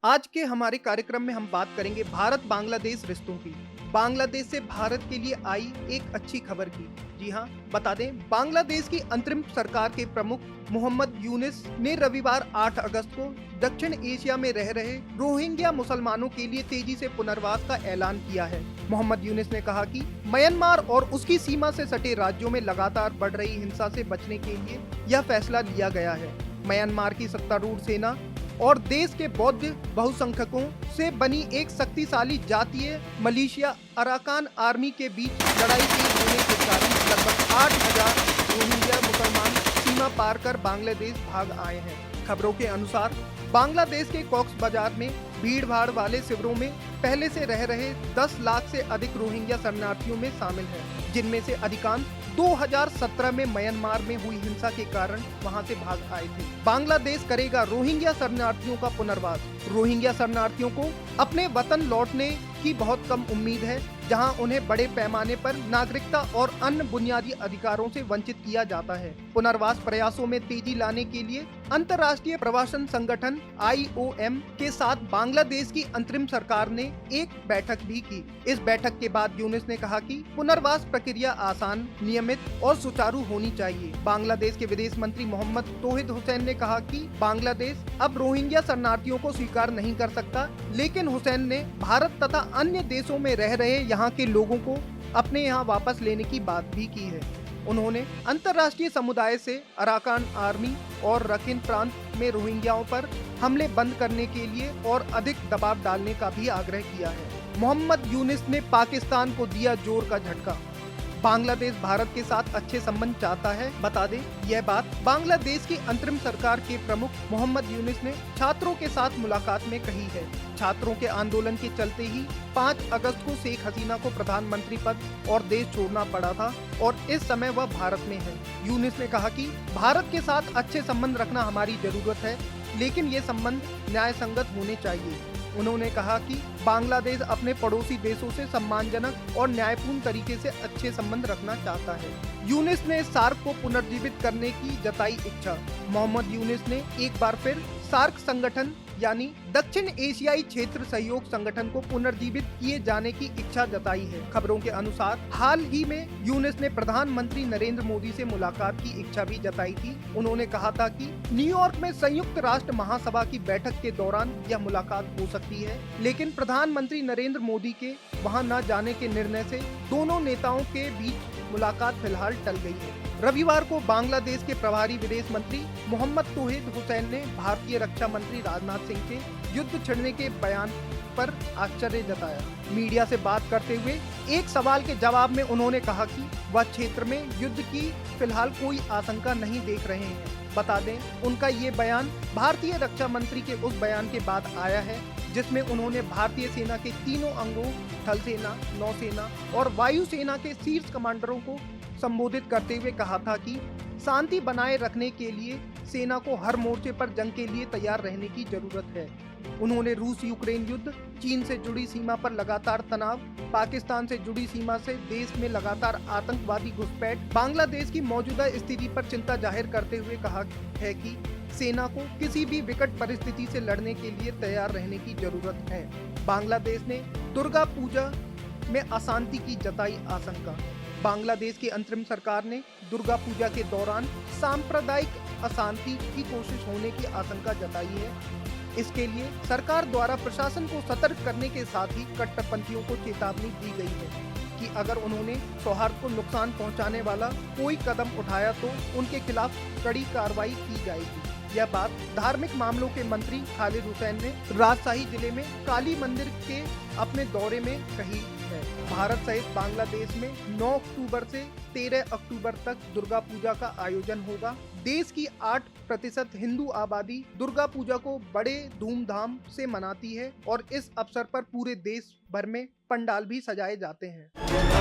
आज के हमारे कार्यक्रम में हम बात करेंगे भारत बांग्लादेश रिश्तों की। बांग्लादेश से भारत के लिए आई एक अच्छी खबर की। जी हाँ, बता दें, बांग्लादेश की अंतरिम सरकार के प्रमुख मोहम्मद यूनिस ने रविवार 8 अगस्त को दक्षिण एशिया में रह रहे रोहिंग्या मुसलमानों के लिए तेजी से पुनर्वास का ऐलान किया है। मोहम्मद यूनिस ने कहा कि म्यांमार और उसकी सीमा से सटे राज्यों में लगातार बढ़ रही हिंसा से बचने के लिए यह फैसला लिया गया है। म्यांमार की सत्तारूढ़ सेना और देश के बौद्ध बहुसंख्यकों से बनी एक शक्तिशाली जातीय मलेशिया अराकान आर्मी के बीच लड़ाई तेज होने के कारण लगभग 8,000 रोहिंग्या मुसलमान सीमा पार कर बांग्लादेश भाग आए हैं। खबरों के अनुसार बांग्लादेश के कॉक्स बाजार में भीड़ भाड़ वाले शिविरों में पहले से रह रहे 10 लाख से अधिक रोहिंग्या शरणार्थियों में शामिल हैं, जिनमें से अधिकांश 2017 में म्यांमार में हुई हिंसा के कारण वहां से भाग आए थे। बांग्लादेश करेगा रोहिंग्या शरणार्थियों का पुनर्वास। रोहिंग्या शरणार्थियों को अपने वतन लौटने की बहुत कम उम्मीद है, जहां उन्हें बड़े पैमाने पर नागरिकता और अन्य बुनियादी अधिकारों से वंचित किया जाता है। पुनर्वास प्रयासों में तेजी लाने के लिए अंतर्राष्ट्रीय प्रवासन संगठन IOM के साथ बांग्लादेश की अंतरिम सरकार ने एक बैठक भी की। इस बैठक के बाद यूनिस ने कहा कि पुनर्वास प्रक्रिया आसान, नियमित और सुचारू होनी चाहिए। बांग्लादेश के विदेश मंत्री मोहम्मद तौहीद हुसैन ने कहा कि बांग्लादेश अब रोहिंग्या शरणार्थियों को स्वीकार नहीं कर सकता, लेकिन हुसैन ने भारत तथा अन्य देशों में रह रहे यहाँ के लोगों को अपने यहाँ वापस लेने की बात भी की है। उन्होंने अंतर्राष्ट्रीय समुदाय से अराकान आर्मी और रखिन प्रांत में रोहिंग्याओं पर हमले बंद करने के लिए और अधिक दबाव डालने का भी आग्रह किया है। मोहम्मद यूनिस ने पाकिस्तान को दिया जोर का झटका। बांग्लादेश भारत के साथ अच्छे संबंध चाहता है। बता दें, यह बात बांग्लादेश की अंतरिम सरकार के प्रमुख मोहम्मद यूनिस ने छात्रों के साथ मुलाकात में कही है। छात्रों के आंदोलन के चलते ही 5 अगस्त को शेख हसीना को प्रधानमंत्री पद और देश छोड़ना पड़ा था और इस समय वह भारत में है। यूनिस ने कहा कि भारत के साथ अच्छे संबंध रखना हमारी जरूरत है, लेकिन ये संबंध न्याय संगत होने चाहिए। उन्होंने कहा कि बांग्लादेश अपने पड़ोसी देशों से सम्मानजनक और न्यायपूर्ण तरीके से अच्छे संबंध रखना चाहता है। यूनिस ने सार्क को पुनर्जीवित करने की जताई इच्छा। मोहम्मद यूनिस ने एक बार फिर सार्क संगठन यानी दक्षिण एशियाई क्षेत्र सहयोग संगठन को पुनर्जीवित किए जाने की इच्छा जताई है। खबरों के अनुसार हाल ही में यूनिस ने प्रधानमंत्री नरेंद्र मोदी से मुलाकात की इच्छा भी जताई थी। उन्होंने कहा था कि न्यूयॉर्क में संयुक्त राष्ट्र महासभा की बैठक के दौरान यह मुलाकात हो सकती है, लेकिन प्रधानमंत्री नरेंद्र मोदी के वहां न जाने के निर्णय से दोनों नेताओं के बीच मुलाकात फिलहाल टल गई है। रविवार को बांग्लादेश के प्रभारी विदेश मंत्री मोहम्मद तौहीद हुसैन ने भारतीय रक्षा मंत्री राजनाथ सिंह के युद्ध छिड़ने के बयान पर आश्चर्य जताया। मीडिया से बात करते हुए एक सवाल के जवाब में उन्होंने कहा कि वह क्षेत्र में युद्ध की फिलहाल कोई आशंका नहीं देख रहे हैं। बता दें, उनका ये बयान भारतीय रक्षा मंत्री के उस बयान के बाद आया है जिसमें उन्होंने भारतीय सेना के तीनों अंगों थल सेना, नौसेना और वायुसेना के शीर्ष कमांडरों को संबोधित करते हुए कहा था कि शांति बनाए रखने के लिए सेना को हर मोर्चे पर जंग के लिए तैयार रहने की जरूरत है। उन्होंने रूस यूक्रेन युद्ध, चीन से जुड़ी सीमा पर लगातार तनाव, पाकिस्तान से जुड़ी सीमा से देश में लगातार आतंकवादी घुसपैठ, बांग्लादेश की मौजूदा स्थिति पर चिंता जाहिर करते हुए कहा है कि सेना को किसी भी विकट परिस्थिति से लड़ने के लिए तैयार रहने की जरूरत है। बांग्लादेश ने दुर्गा पूजा में अशांति की जताई आशंका। बांग्लादेश की अंतरिम सरकार ने दुर्गा पूजा के दौरान सांप्रदायिक अशांति की कोशिश होने की आशंका जताई है। इसके लिए सरकार द्वारा प्रशासन को सतर्क करने के साथ ही कट्टरपंथियों को चेतावनी दी गई है कि अगर उन्होंने सौहार्द को नुकसान पहुंचाने वाला कोई कदम उठाया तो उनके खिलाफ कड़ी कार्रवाई की जाएगी। यह बात धार्मिक मामलों के मंत्री खालिद हुसैन ने राजशाही जिले में काली मंदिर के अपने दौरे में कही है। भारत सहित बांग्लादेश में 9 अक्टूबर से 13 अक्टूबर तक दुर्गा पूजा का आयोजन होगा। देश की 8% हिंदू आबादी दुर्गा पूजा को बड़े धूमधाम से मनाती है और इस अवसर पर पूरे देश भर में पंडाल भी सजाए जाते हैं।